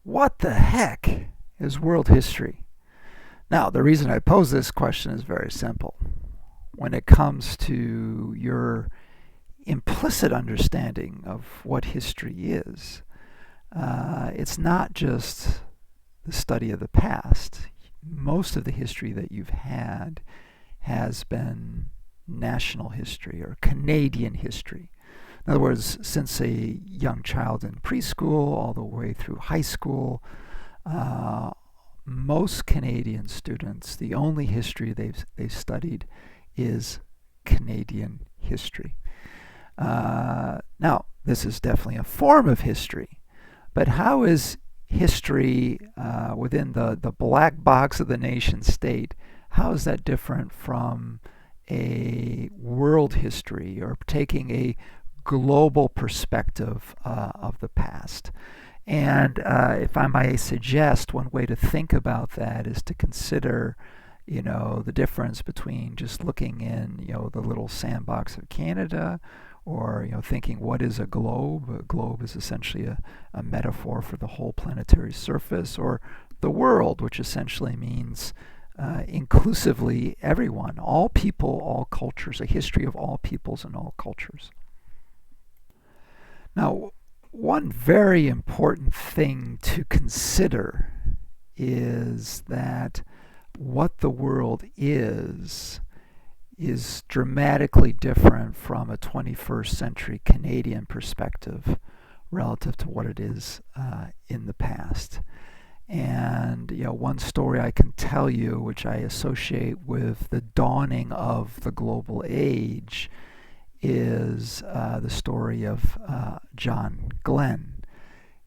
What the heck is world history? Now, the reason I pose this question is very simple. When it comes to your implicit understanding of what history is, it's not just the study of the past. Most of the history that you've had has been national history or Canadian history. In other words, since a young child in preschool all the way through high school, uh, most Canadian students, the only history they've studied is Canadian history. Now, this is definitely a form of history, but how is history within the black box of the nation state, how is that different from a world history or taking a global perspective of the past? And if I may suggest, one way to think about that is to consider, the difference between just looking in, the little sandbox of Canada, or thinking what is a globe. A globe is essentially a metaphor for the whole planetary surface, or the world, which essentially means inclusively everyone, all people, all cultures, a history of all peoples and all cultures. Now, one very important thing to consider is that what the world is dramatically different from a 21st century Canadian perspective relative to what it is in the past. And one story I can tell you, which I associate with the dawning of the global age, is the story of John Glenn.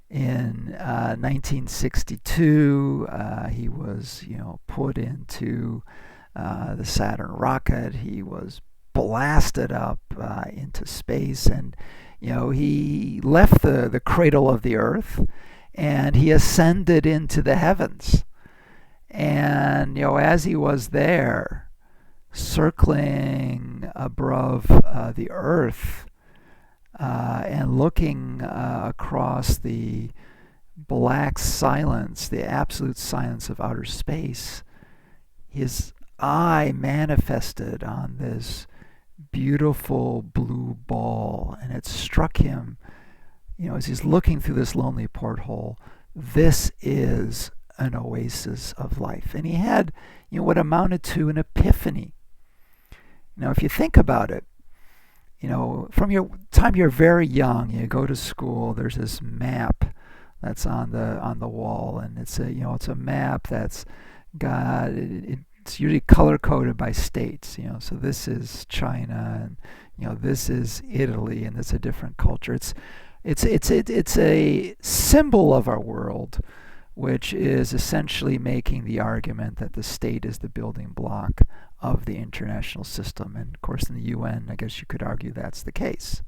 In 1962, he was, put into the Saturn rocket. He was blasted up into space, and he left the cradle of the Earth, and he ascended into the heavens. And as he was there, circling above the Earth, and looking across the black silence, the absolute silence of outer space, his eye manifested on this beautiful blue ball, and it struck him, as he's looking through this lonely porthole, this is an oasis of life. And he had, what amounted to an epiphany. Now, if you think about it, from your time you're very young, you go to school, there's this map that's on the wall, and it's a map that's got it's usually color coded by states. So this is China, and this is Italy, and it's a different culture. It's a symbol of our world, which is essentially making the argument that the state is the building block of the international system. And of course, in the UN, I guess you could argue that's the case.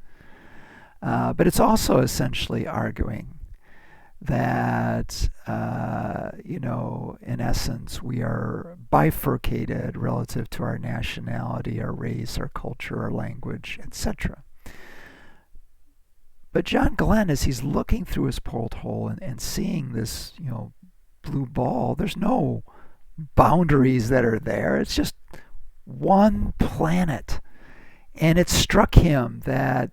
But it's also essentially arguing that, in essence, we are bifurcated relative to our nationality, our race, our culture, our language, etc. But John Glenn, as he's looking through his porthole and seeing this, blue ball, there's no boundaries that are there. It's just one planet. And it struck him that,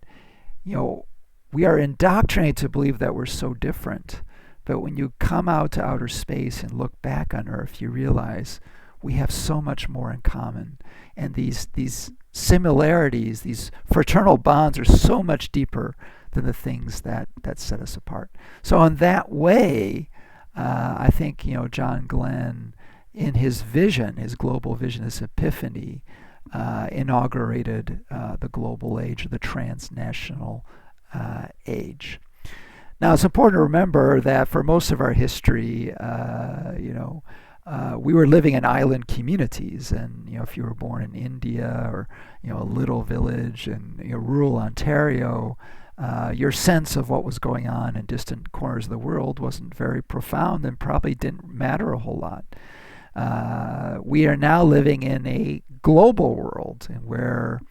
we are indoctrinated to believe that we're so different. But when you come out to outer space and look back on Earth, you realize we have so much more in common. And these similarities, these fraternal bonds are so much deeper than the things that set us apart. So in that way, I think, John Glenn, in his vision, his global vision, his epiphany, inaugurated the global age, the transnational age. Now, it's important to remember that for most of our history, we were living in island communities, and if you were born in India or a little village in rural Ontario, your sense of what was going on in distant corners of the world wasn't very profound and probably didn't matter a whole lot. We are now living in a global world where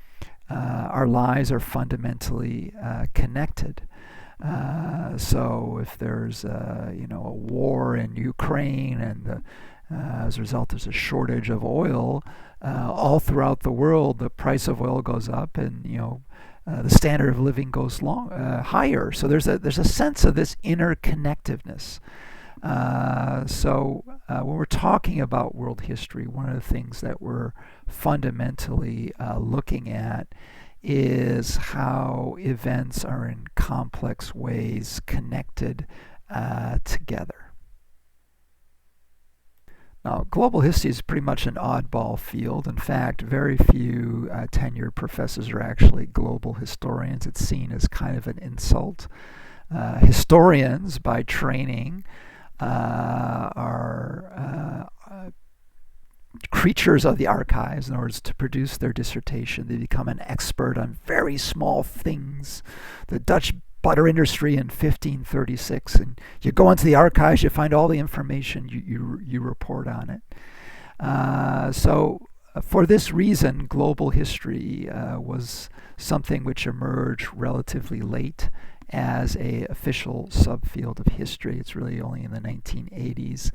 our lives are fundamentally connected. So if there's a war in Ukraine and as a result there's a shortage of oil, all throughout the world the price of oil goes up, and the standard of living goes higher. So there's a sense of this interconnectedness. When we're talking about world history, one of the things that we're fundamentally looking at is how events are in complex ways connected together. Now, global history is pretty much an oddball field. In fact, very few tenured professors are actually global historians. It's seen as kind of an insult. Historians, by training, are creatures of the archives. In order to produce their dissertation, they become an expert on very small things. The Dutch butter industry in 1536, and you go into the archives, you find all the information, you report on it. For this reason, global history was something which emerged relatively late as a official subfield of history. It's really only in the 1980s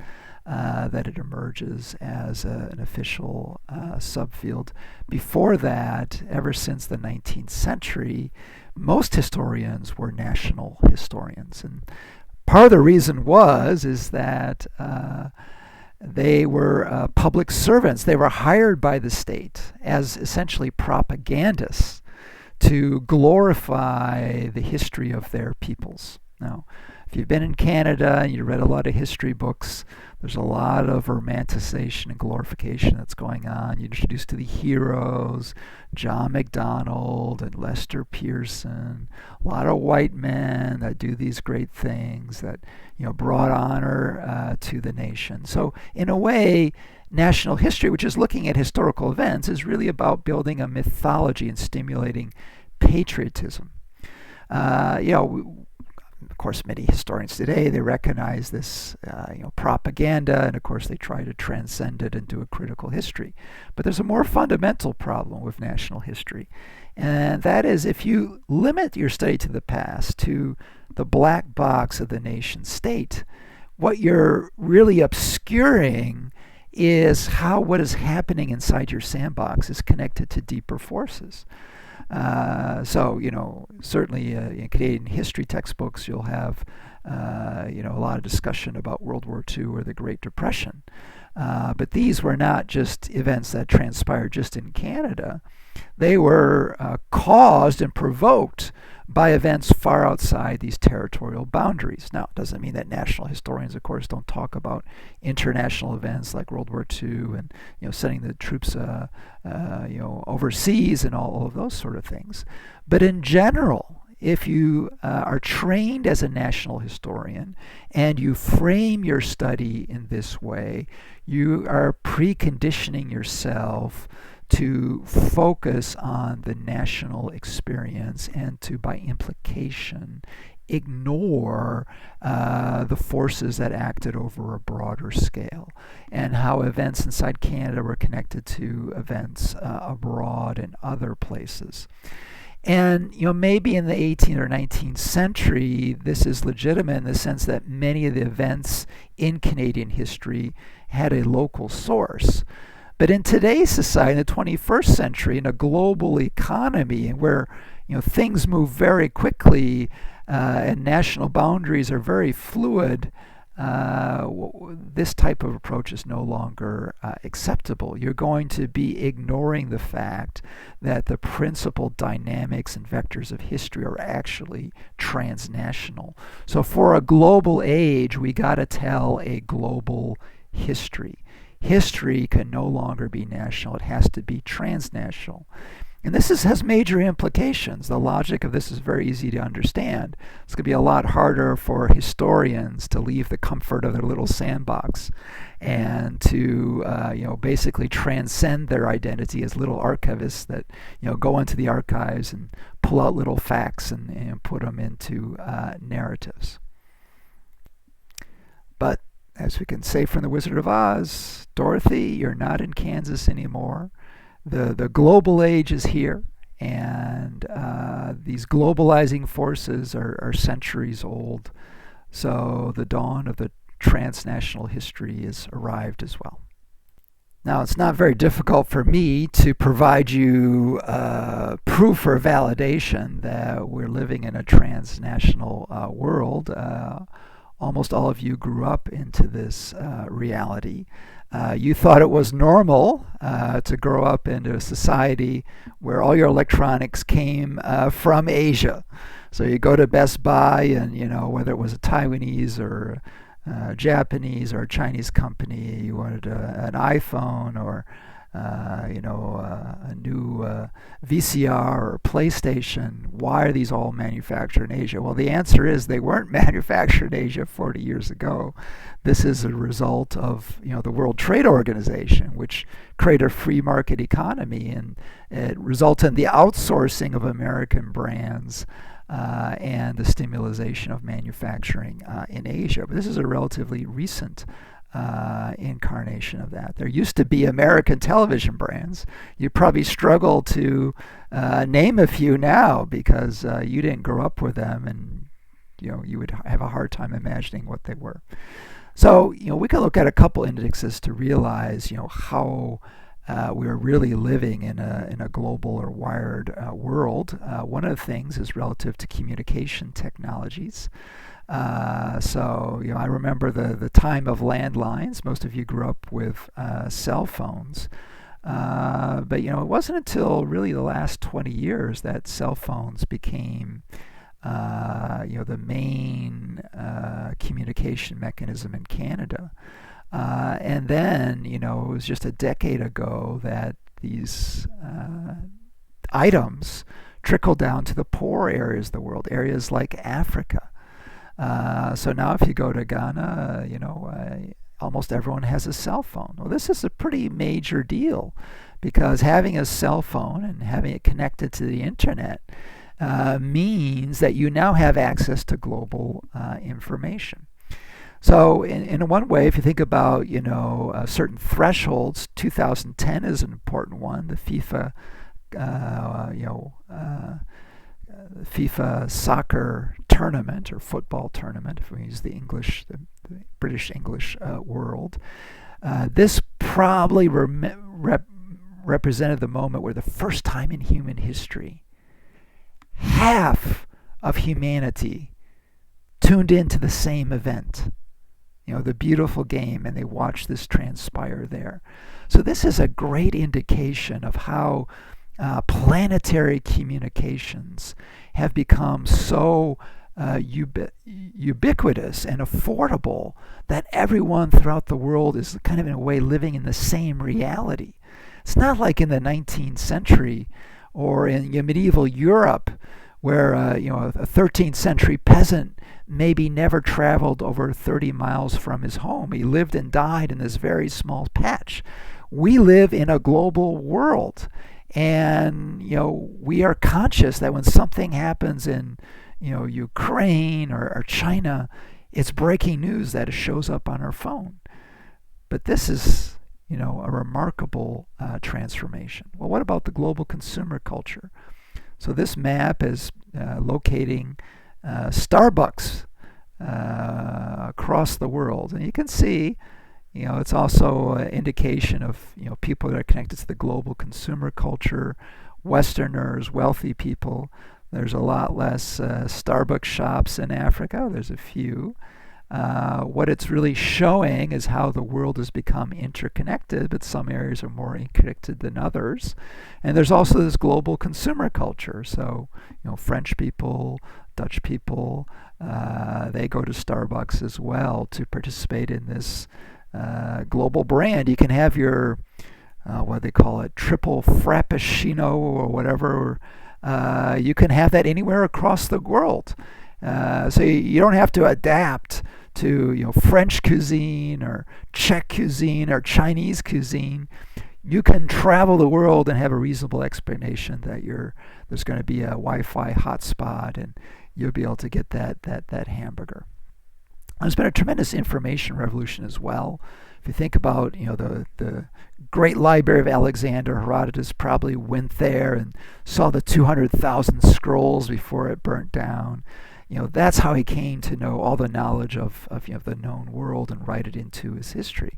that it emerges as an official subfield. Before that, ever since the 19th century, most historians were national historians, and part of the reason is that they were public servants. They were hired by the state as essentially propagandists to glorify the history of their peoples. Now, if you've been in Canada and you read a lot of history books, there's a lot of romanticization and glorification that's going on. You're introduced to the heroes, John MacDonald and Lester Pearson, a lot of white men that do these great things that brought honor to the nation. So in a way, national history, which is looking at historical events, is really about building a mythology and stimulating patriotism. Of course, many historians today, they recognize this propaganda, and of course they try to transcend it into a critical history. But there's a more fundamental problem with national history, and that is if you limit your study to the past, to the black box of the nation state, what you're really obscuring is how what is happening inside your sandbox is connected to deeper forces. Certainly in Canadian history textbooks, you'll have, a lot of discussion about World War II or the Great Depression. But these were not just events that transpired just in Canada. They were caused and provoked by events far outside these territorial boundaries. Now, it doesn't mean that national historians, of course, don't talk about international events like World War II and sending the troops overseas and all of those sort of things. But in general, if you are trained as a national historian and you frame your study in this way, you are preconditioning yourself to focus on the national experience and to, by implication, ignore the forces that acted over a broader scale, and how events inside Canada were connected to events abroad in other places. And maybe in the 18th or 19th century, this is legitimate in the sense that many of the events in Canadian history had a local source. But in today's society, in the 21st century, in a global economy, and where things move very quickly and national boundaries are very fluid, this type of approach is no longer acceptable. You're going to be ignoring the fact that the principal dynamics and vectors of history are actually transnational. So for a global age, we got to tell a global history. History can no longer be national. It has to be transnational. And this has major implications. The logic of this is very easy to understand. It's going to be a lot harder for historians to leave the comfort of their little sandbox and to basically transcend their identity as little archivists that go into the archives and pull out little facts and put them into narratives. But as we can say from The Wizard of Oz, Dorothy, you're not in Kansas anymore. The global age is here, And these globalizing forces are centuries old. So the dawn of the transnational history has arrived as well. Now, it's not very difficult for me to provide you proof or validation that we're living in a transnational world. Almost all of you grew up into this reality. You thought it was normal to grow up into a society where all your electronics came from Asia. So you go to Best Buy, and whether it was a Taiwanese or Japanese or a Chinese company, you wanted an iPhone or a new VCR or PlayStation. Why are these all manufactured in Asia? Well, the answer is they weren't manufactured in Asia 40 years ago. This is a result of the World Trade Organization, which created a free market economy, and it resulted in the outsourcing of American brands and the stimulation of manufacturing in Asia. But this is a relatively recent incarnation of that. There used to be American television brands. You probably struggle to name a few now because you didn't grow up with them, and you would have a hard time imagining what they were. So we can look at a couple indexes to realize how we're really living in a global or wired world. One of the things is relative to communication technologies. So I remember the time of landlines. Most of you grew up with cell phones. But it wasn't until really the last 20 years that cell phones became the main communication mechanism in Canada. And then, it was just a decade ago that these items trickled down to the poor areas of the world, areas like Africa. So now if you go to Ghana, almost everyone has a cell phone. Well, this is a pretty major deal because having a cell phone and having it connected to the internet means that you now have access to global information. So in one way, if you think about certain thresholds, 2010 is an important one. The FIFA soccer tournament or football tournament, if we use the British English world. This probably represented the moment where the first time in human history, half of humanity tuned into the same event. The beautiful game, and they watch this transpire there. So this is a great indication of how planetary communications have become so ubiquitous and affordable that everyone throughout the world is kind of in a way living in the same reality. It's not like in the 19th century or in medieval Europe where a 13th century peasant maybe never traveled over 30 miles from his home. He lived and died in this very small patch. We live in a global world, and we are conscious that when something happens in Ukraine or China, it's breaking news that it shows up on our phone. But this is a remarkable transformation. Well, what about the global consumer culture? So this map is locating Starbucks across the world, and you can see, it's also an indication of people that are connected to the global consumer culture, Westerners, wealthy people. There's a lot less Starbucks shops in Africa. There's a few. What it's really showing is how the world has become interconnected, but some areas are more interconnected than others. And there's also this global consumer culture. So, French people, Dutch people, they go to Starbucks as well to participate in this global brand. You can have your, what they call it, triple frappuccino or whatever. You can have that anywhere across the world. So you don't have to adapt to French cuisine or Czech cuisine or Chinese cuisine. You can travel the world and have a reasonable expectation that there's going to be a Wi-Fi hotspot and you'll be able to get that hamburger. There's been a tremendous information revolution as well. If you think about, the great library of Alexander, Herodotus probably went there and saw the 200,000 scrolls before it burnt down. That's how he came to know all the knowledge of the known world and write it into his history.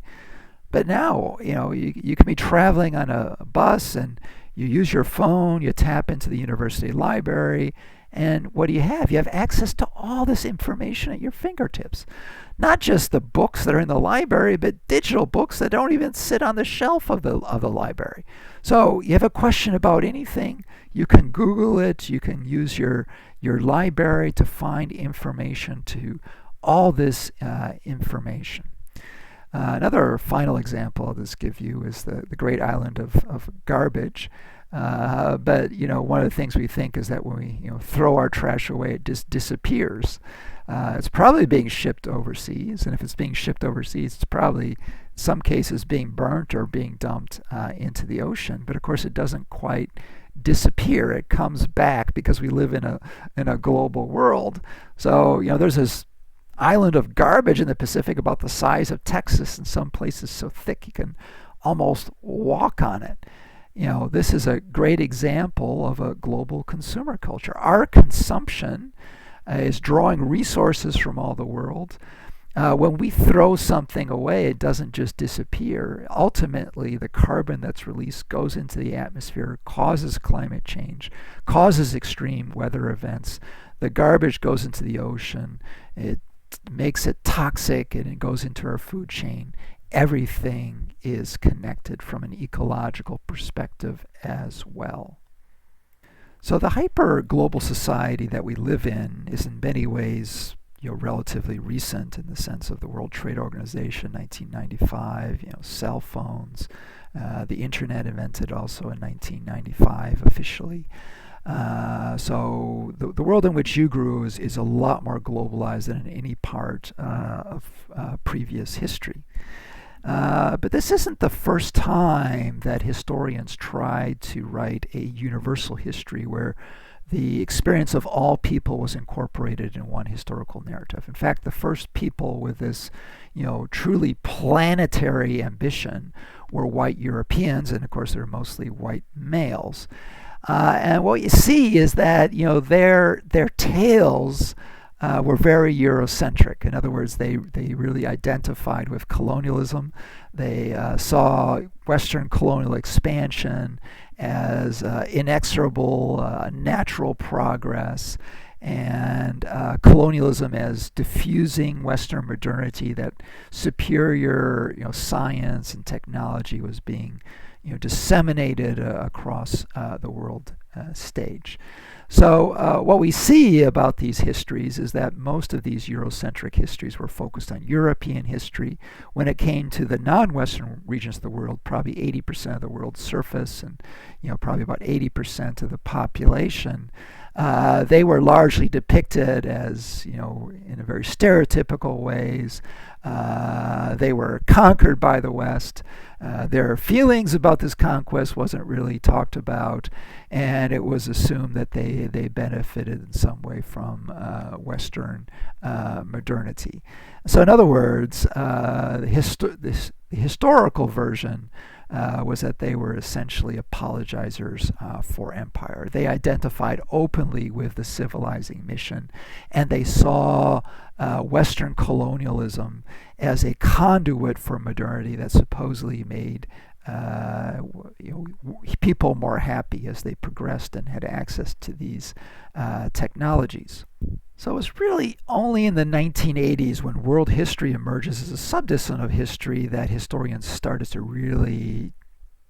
But now, you can be traveling on a bus and you use your phone, you tap into the university library, and what do you have? You have access to all this information at your fingertips. Not just the books that are in the library, but digital books that don't even sit on the shelf of the library. So you have a question about anything, you can Google it, you can use your library to find information to all this information. Another final example I'll just give you is the great island of garbage. But one of the things we think is that when we throw our trash away, it just disappears. It's probably being shipped overseas, and if it's being shipped overseas, it's probably in some cases being burnt or being dumped into the ocean. But of course, it doesn't quite disappear. It comes back because we live in a global world. So there's this island of garbage in the Pacific about the size of Texas, in some places so thick you can almost walk on it. This is a great example of a global consumer culture. Our consumption is drawing resources from all the world. When we throw something away, it doesn't just disappear. Ultimately, the carbon that's released goes into the atmosphere, causes climate change, causes extreme weather events. The garbage goes into the ocean. It makes it toxic, and it goes into our food chain. Everything is connected from an ecological perspective as well. So the hyper-global society that we live in is in many ways relatively recent, in the sense of the World Trade Organization, 1995, cell phones, the internet invented also in 1995 officially. So the world in which you grew is a lot more globalized than in any part of previous history. But this isn't the first time that historians tried to write a universal history where the experience of all people was incorporated in one historical narrative. In fact, the first people with this, truly planetary ambition were white Europeans, and of course they're mostly white males. And what you see is that their tales were very Eurocentric. In other words, they really identified with colonialism. They saw Western colonial expansion as inexorable natural progress, and colonialism as diffusing Western modernity, that superior science and technology was being disseminated across the world stage. So what we see about these histories is that most of these Eurocentric histories were focused on European history. When it came to the non-Western regions of the world, probably 80% of the world's surface and probably about 80% of the population, they were largely depicted as, in a very stereotypical ways. They were conquered by the West. Their feelings about this conquest wasn't really talked about, and it was assumed that they benefited in some way from Western modernity. So in other words, the historical version was that they were essentially apologizers for empire. They identified openly with the civilizing mission, and they saw Western colonialism as a conduit for modernity that supposedly made people more happy as they progressed and had access to these technologies. So it was really only in the 1980s, when world history emerges as a subdiscipline of history, that historians started to really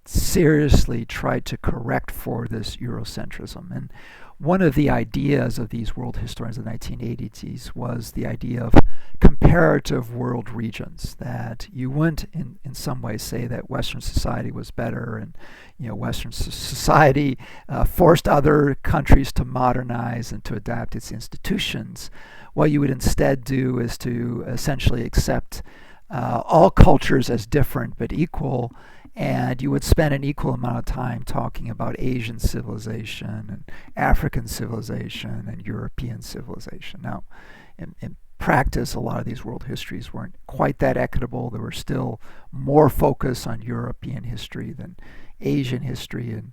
seriously try to correct for this Eurocentrism. And one of the ideas of these world historians in the 1980s was the idea of comparative world regions, that you wouldn't in some ways say that Western society was better, and Western society forced other countries to modernize and to adapt its institutions. What you would instead do is to essentially accept all cultures as different but equal, and you would spend an equal amount of time talking about Asian civilization and African civilization and European civilization. Now, in practice, a lot of these world histories weren't quite that equitable. There were still more focus on European history than Asian history, and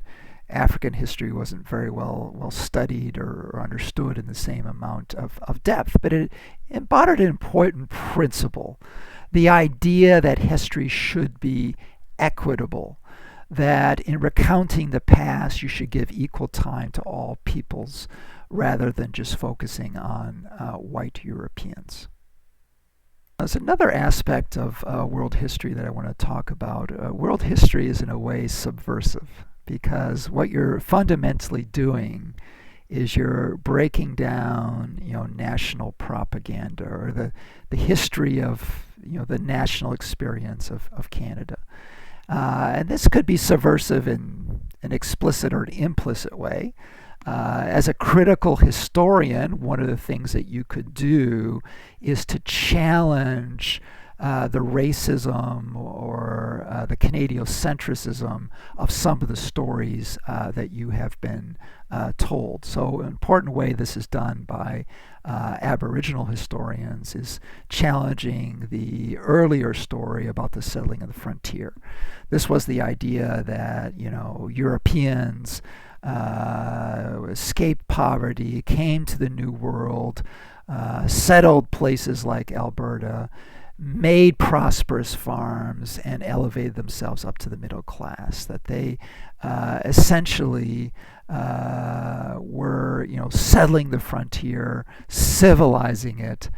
African history wasn't very well studied or understood in the same amount of depth. But it embodied an important principle, the idea that history should be equitable, that in recounting the past, you should give equal time to all peoples rather than just focusing on white Europeans. There's another aspect of world history that I want to talk about. World history is in a way subversive, because what you're fundamentally doing is you're breaking down, national propaganda, or the history of, the national experience of Canada. And this could be subversive in an explicit or an implicit way. As a critical historian, one of the things that you could do is to challenge the racism or the Canadiocentrism of some of the stories that you have been told. So an important way this is done by Aboriginal historians is challenging the earlier story about the settling of the frontier. This was the idea that, Europeans escaped poverty, came to the New World, settled places like Alberta, made prosperous farms, and elevated themselves up to the middle class. That they essentially were, settling the frontier, civilizing it,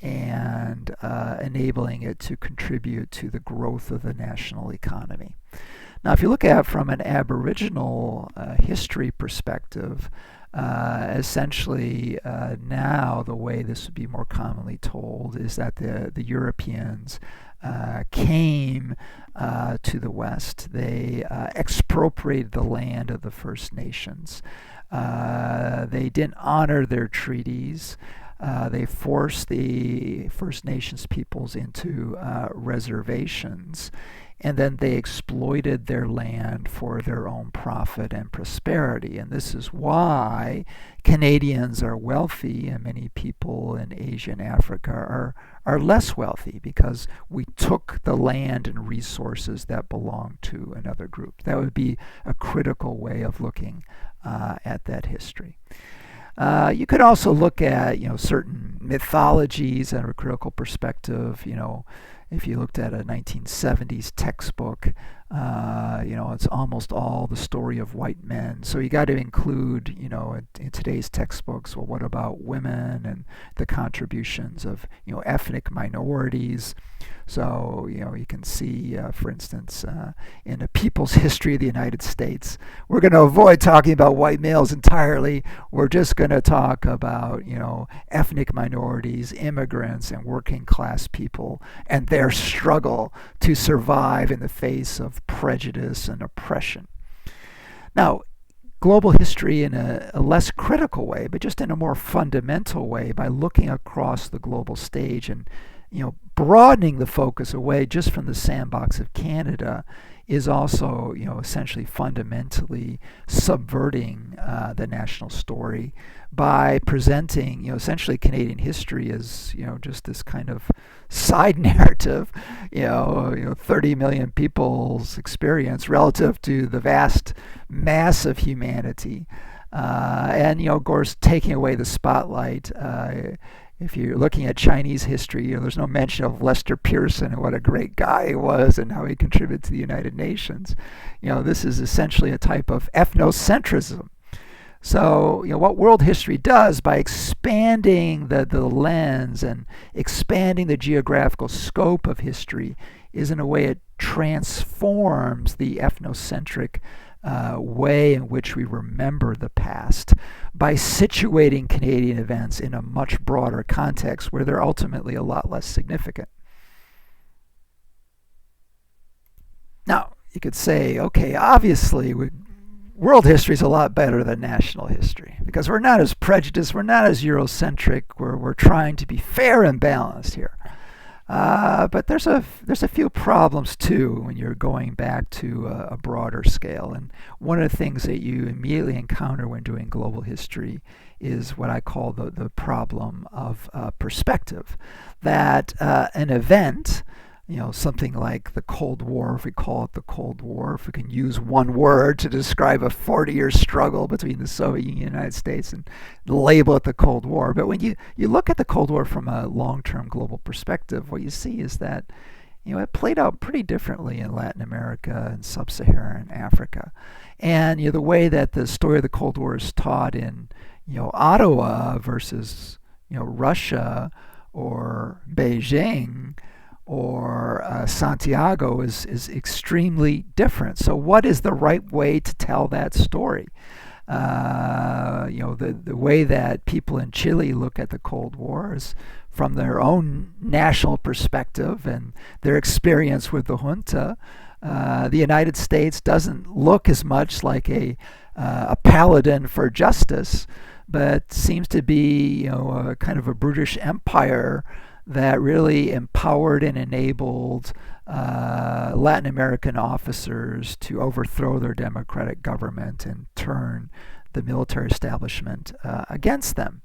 and enabling it to contribute to the growth of the national economy. Now, if you look at it from an Aboriginal history perspective, essentially now the way this would be more commonly told is that the Europeans came to the West. They expropriated the land of the First Nations. They didn't honor their treaties. They forced the First Nations peoples into reservations, and then they exploited their land for their own profit and prosperity. And this is why Canadians are wealthy and many people in Asia and Africa are less wealthy, because we took the land and resources that belonged to another group. That would be a critical way of looking at that history. You could also look at, certain mythologies and a critical perspective. If you looked at a 1970s textbook, it's almost all the story of white men. So you got to include, in today's textbooks, well, what about women and the contributions of, ethnic minorities? So, you can see, for instance, in a people's history of the United States, we're going to avoid talking about white males entirely. We're just going to talk about, ethnic minorities, immigrants, and working class people, and their struggle to survive in the face of prejudice and oppression. Now, global history in a less critical way, but just in a more fundamental way, by looking across the global stage and broadening the focus away just from the sandbox of Canada, is also essentially fundamentally subverting the national story by presenting essentially Canadian history as just this kind of side narrative, 30 million people's experience relative to the vast mass of humanity, and of course taking away the spotlight. If you're looking at Chinese history, there's no mention of Lester Pearson and what a great guy he was and how he contributed to the United Nations. This is essentially a type of ethnocentrism. So, what world history does by expanding the lens and expanding the geographical scope of history is, in a way, it transforms the ethnocentric way in which we remember the past by situating Canadian events in a much broader context where they're ultimately a lot less significant. Now, you could say, okay, obviously world history is a lot better than national history because we're not as prejudiced, we're not as Eurocentric, we're trying to be fair and balanced here. But there's a few problems too when you're going back to a broader scale. And one of the things that you immediately encounter when doing global history is what I call the problem of perspective. That an event, something like the Cold War, if we call it the Cold War, if we can use one word to describe a 40-year struggle between the Soviet Union and the United States and label it the Cold War. But when you look at the Cold War from a long-term global perspective, what you see is that it played out pretty differently in Latin America and sub-Saharan Africa. And the way that the story of the Cold War is taught in Ottawa versus Russia or Beijing or Santiago is extremely different. So what is the right way to tell that story? The way that people in Chile look at the Cold War is from their own national perspective and their experience with the junta. The United States doesn't look as much like a paladin for justice, but seems to be a kind of a brutish empire that really empowered and enabled Latin American officers to overthrow their democratic government and turn the military establishment against them.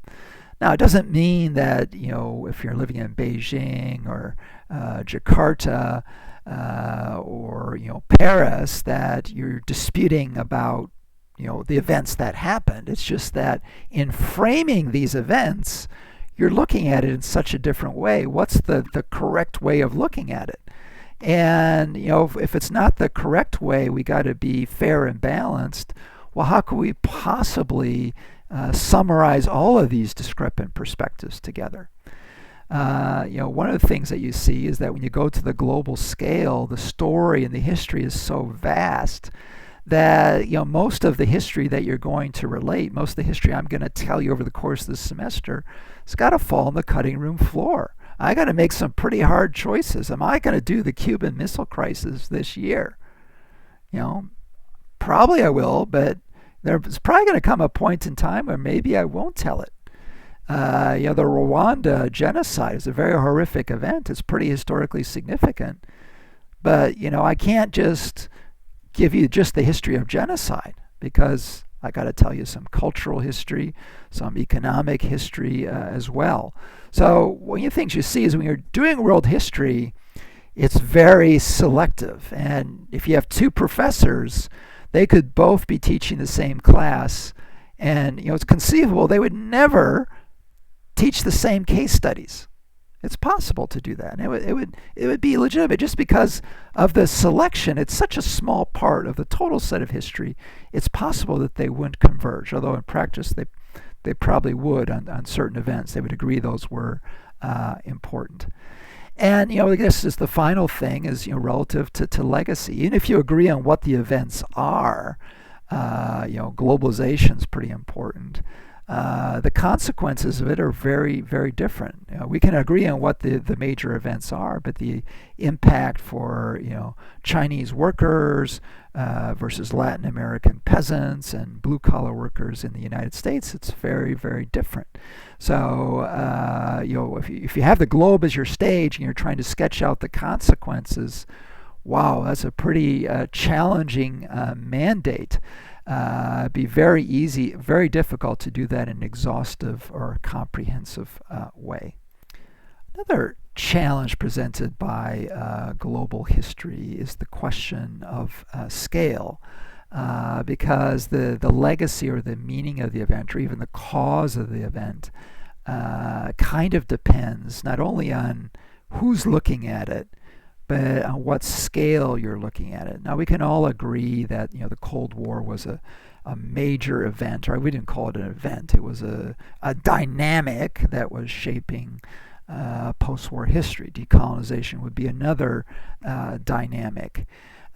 Now, it doesn't mean that if you're living in Beijing or Jakarta or Paris that you're disputing about the events that happened. It's just that in framing these events, you're looking at it in such a different way. What's the correct way of looking at it? And if it's not the correct way, we got to be fair and balanced. Well, how could we possibly summarize all of these discrepant perspectives together? One of the things that you see is that when you go to the global scale, the story and the history is so vast that most of the history that you're going to relate, most of the history I'm going to tell you over the course of this semester, it's got to fall on the cutting room floor. I got to make some pretty hard choices. Am I going to do the Cuban Missile Crisis this year? Probably I will, but there's probably going to come a point in time where maybe I won't tell it. The Rwanda genocide is a very horrific event. It's pretty historically significant. But, I can't just give you just the history of genocide because I got to tell you some cultural history, some economic history as well. So one of the things you see is when you're doing world history, it's very selective. And if you have two professors, they could both be teaching the same class. And, it's conceivable they would never teach the same case studies. It's possible to do that. And it would be legitimate just because of the selection. It's such a small part of the total set of history. It's possible that they wouldn't converge, although in practice they probably would on certain events. They would agree those were important. And I guess is the final thing is relative to legacy. Even if you agree on what the events are, globalization is pretty important. The consequences of it are very, very different. We can agree on what the major events are, but the impact for Chinese workers versus Latin American peasants and blue collar workers in the United States, it's very, very different. So if you have the globe as your stage and you're trying to sketch out the consequences, wow, that's a pretty challenging mandate. Be very difficult to do that in an exhaustive or comprehensive way. Another challenge presented by global history is the question of scale, because the legacy or the meaning of the event, or even the cause of the event, kind of depends not only on who's looking at it, but on what scale you're looking at it. Now, we can all agree that the Cold War was a major event, or we didn't call it an event. It was a dynamic that was shaping post-war history. Decolonization would be another dynamic.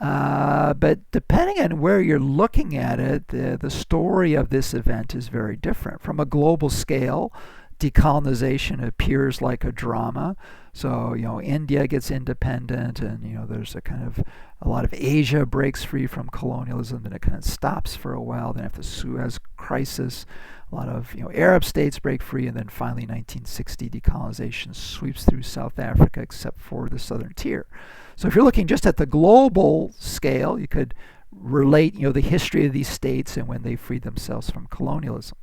But depending on where you're looking at it, the story of this event is very different. From a global scale, decolonization appears like a drama. So, India gets independent, and, there's a lot of Asia breaks free from colonialism, then it kind of stops for a while. Then after the Suez Crisis, a lot of, Arab states break free, and then finally 1960 decolonization sweeps through South Africa except for the southern tier. So if you're looking just at the global scale, you could relate, the history of these states and when they freed themselves from colonialism.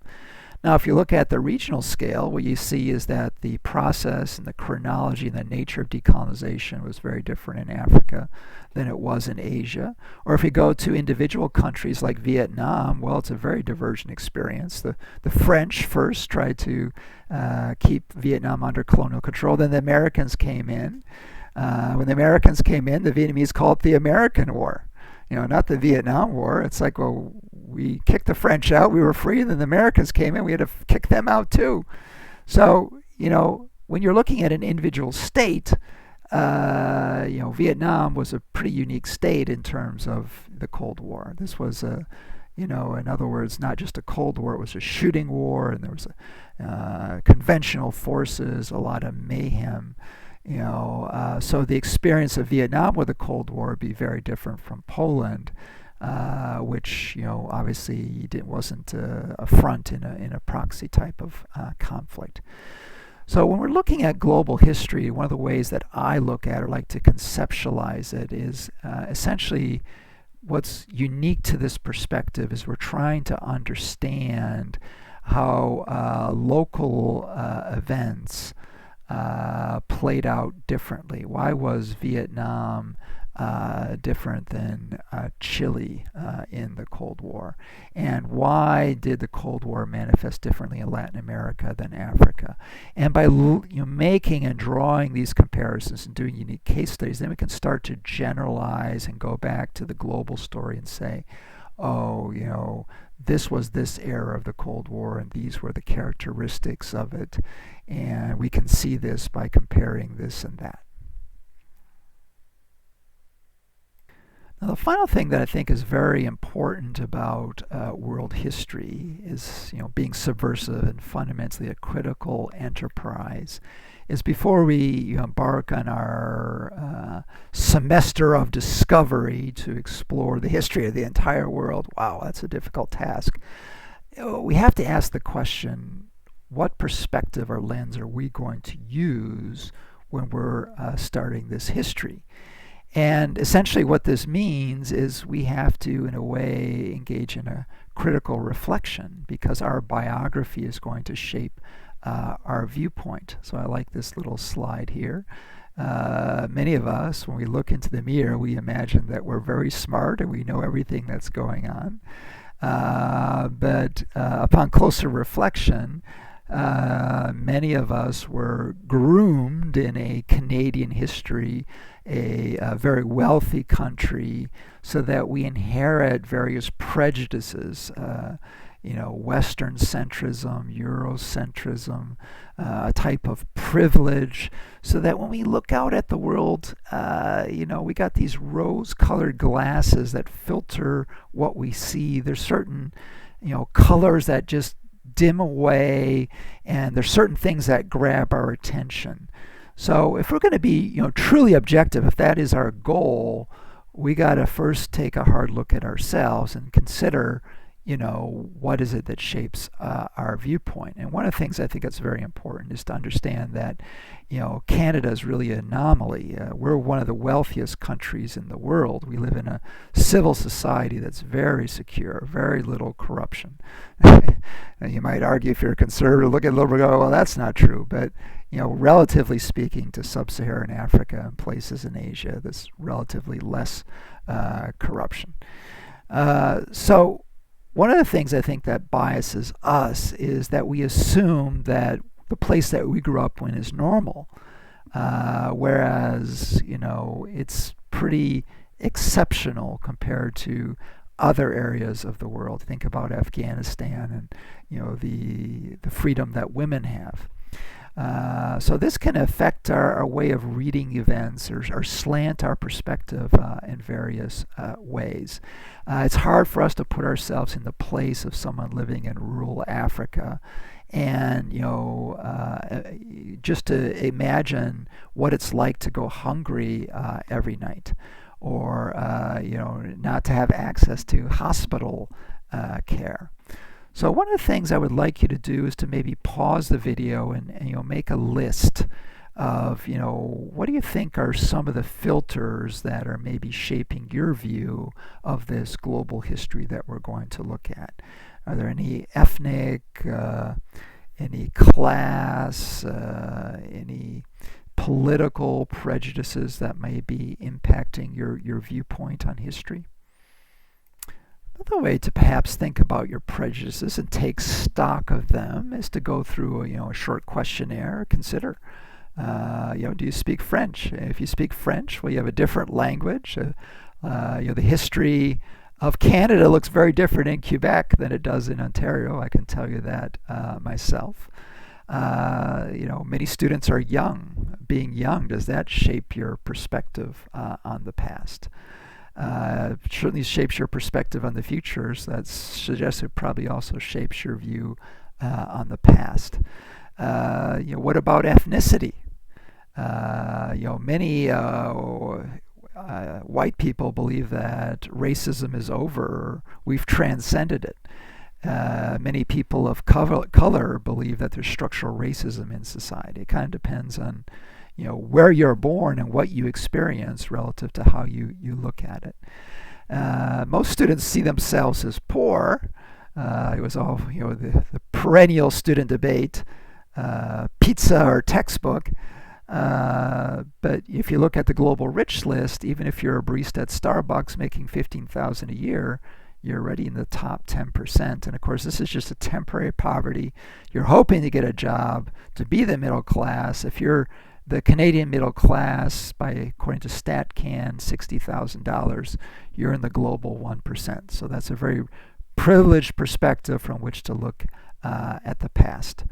Now, if you look at the regional scale, what you see is that the process and the chronology and the nature of decolonization was very different in Africa than it was in Asia. Or if you go to individual countries like Vietnam, well, it's a very divergent experience. The French first tried to keep Vietnam under colonial control. Then the Americans came in. When the Americans came in, the Vietnamese called it the American War. Not the Vietnam War. It's like, well, we kicked the French out, we were free, and then the Americans came in, we had to kick them out too. So, when you're looking at an individual state, Vietnam was a pretty unique state in terms of the Cold War. This was in other words, not just a Cold War, it was a shooting war, and there was conventional forces, a lot of mayhem. So the experience of Vietnam with the Cold War would be very different from Poland, which obviously wasn't a front in a proxy type of conflict. So when we're looking at global history, one of the ways that I look at or like to conceptualize it is essentially what's unique to this perspective is we're trying to understand how local events played out differently. Why was Vietnam different than Chile in the Cold War? And why did the Cold War manifest differently in Latin America than Africa? And by making and drawing these comparisons and doing unique case studies, then we can start to generalize and go back to the global story and say, oh, this was this era of the Cold War, and these were the characteristics of it. And we can see this by comparing this and that. Now, the final thing that I think is very important about world history is, being subversive and fundamentally a critical enterprise, is before we embark on our semester of discovery to explore the history of the entire world. Wow, that's a difficult task. We have to ask the question, what perspective or lens are we going to use when we're starting this history? And essentially what this means is we have to, in a way, engage in a critical reflection, because our biography is going to shape our viewpoint. So I like this little slide here. Many of us, when we look into the mirror, we imagine that we're very smart and we know everything that's going on. But upon closer reflection, many of us were groomed in a Canadian history, a very wealthy country, so that we inherit various prejudices, Western centrism, Eurocentrism, a type of privilege, so that when we look out at the world, we got these rose-colored glasses that filter what we see. There's certain, colors that just dim away, and there's certain things that grab our attention. So if we're going to be, truly objective, if that is our goal, we got to first take a hard look at ourselves and consider, what is it that shapes our viewpoint. And one of the things I think that's very important is to understand that, Canada is really an anomaly. We're one of the wealthiest countries in the world. We live in a civil society that's very secure, very little corruption. And you might argue, if you're a conservative, look at a little bit and go, well, that's not true. But, relatively speaking to sub-Saharan Africa and places in Asia, there's relatively less corruption. So one of the things I think that biases us is that we assume that the place that we grew up in is normal, whereas, it's pretty exceptional compared to other areas of the world. Think about Afghanistan and, the freedom that women have. So this can affect our way of reading events or slant our perspective in various ways. It's hard for us to put ourselves in the place of someone living in rural Africa And just to imagine what it's like to go hungry every night, or not to have access to hospital care. So one of the things I would like you to do is to maybe pause the video and make a list of what do you think are some of the filters that are maybe shaping your view of this global history that we're going to look at. Are there any ethnic, any class, any political prejudices that may be impacting your viewpoint on history? Another way to perhaps think about your prejudices and take stock of them is to go through a short questionnaire. Consider, do you speak French? If you speak French, well, you have a different language. The history of Canada looks very different in Quebec than it does in Ontario. I can tell you that myself. Many students are young. Being young, does that shape your perspective on the past? Certainly shapes your perspective on the future. So that suggests it probably also shapes your view on the past. What about ethnicity? Many white people believe that racism is over. We've transcended it. Many people of color believe that there's structural racism in society. It kind of depends on where you're born and what you experience relative to how you look at it. Most students see themselves as poor. It was all the perennial student debate, pizza or textbook. But if you look at the global rich list, even if you're a barista at Starbucks making $15,000 a year, you're already in the top 10%. And of course, this is just a temporary poverty. You're hoping to get a job to be the middle class. If you're the Canadian middle class, according to StatCan, $60,000, you're in the global 1%. So that's a very privileged perspective from which to look at the past.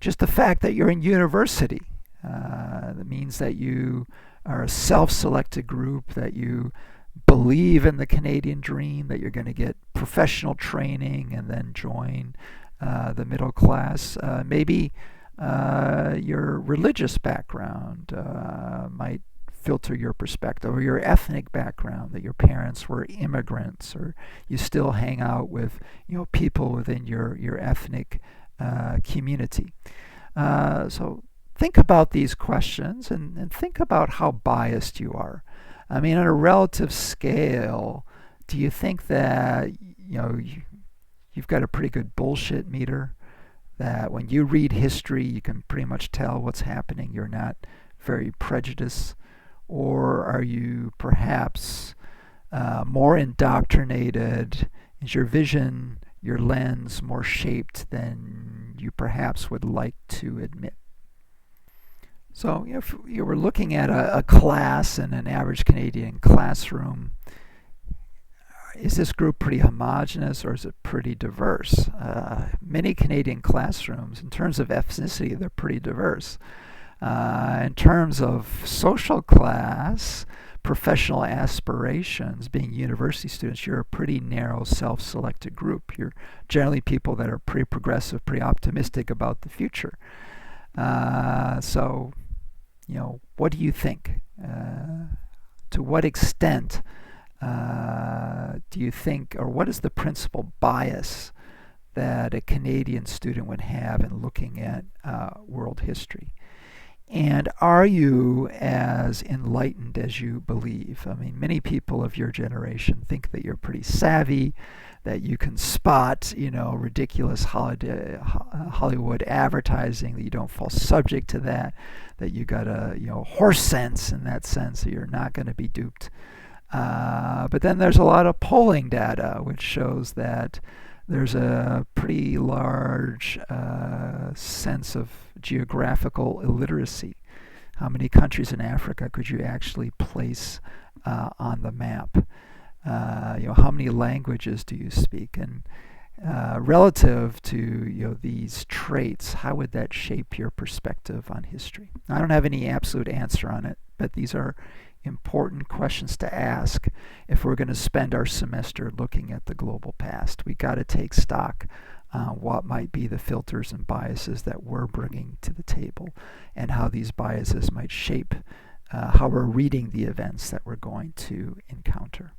Just the fact that you're in university, that means that you are a self-selected group, that you believe in the Canadian dream, that you're going to get professional training and then join the middle class. Maybe your religious background might filter your perspective, or your ethnic background, that your parents were immigrants, or you still hang out with people within your ethnic community. So think about these questions and think about how biased you are. I mean, on a relative scale, do you think that you've got a pretty good bullshit meter? That when you read history, you can pretty much tell what's happening. You're not very prejudiced, or are you perhaps more indoctrinated? Is your vision, your lens, more shaped than you perhaps would like to admit? So if you were looking at a class in an average Canadian classroom, is this group pretty homogenous, or is it pretty diverse? Many Canadian classrooms, in terms of ethnicity, they're pretty diverse. In terms of social class, professional aspirations, being university students, you're a pretty narrow self-selected group. You're generally people that are pretty progressive, pretty optimistic about the future. So, what do you think? To what extent do you think, or what is the principal bias that a Canadian student would have in looking at world history? And are you as enlightened as you believe? I mean, many people of your generation think that you're pretty savvy, that you can spot, ridiculous Hollywood advertising, that you don't fall subject to that you got a, horse sense in that sense, that you're not going to be duped. But then there's a lot of polling data which shows that there's a pretty large sense of geographical illiteracy. How many countries in Africa could you actually place on the map? How many languages do you speak? And relative to these traits, how would that shape your perspective on history? I don't have any absolute answer on it, but these are important questions to ask if we're going to spend our semester looking at the global past. We got to take stock what might be the filters and biases that we're bringing to the table, and how these biases might shape how we're reading the events that we're going to encounter.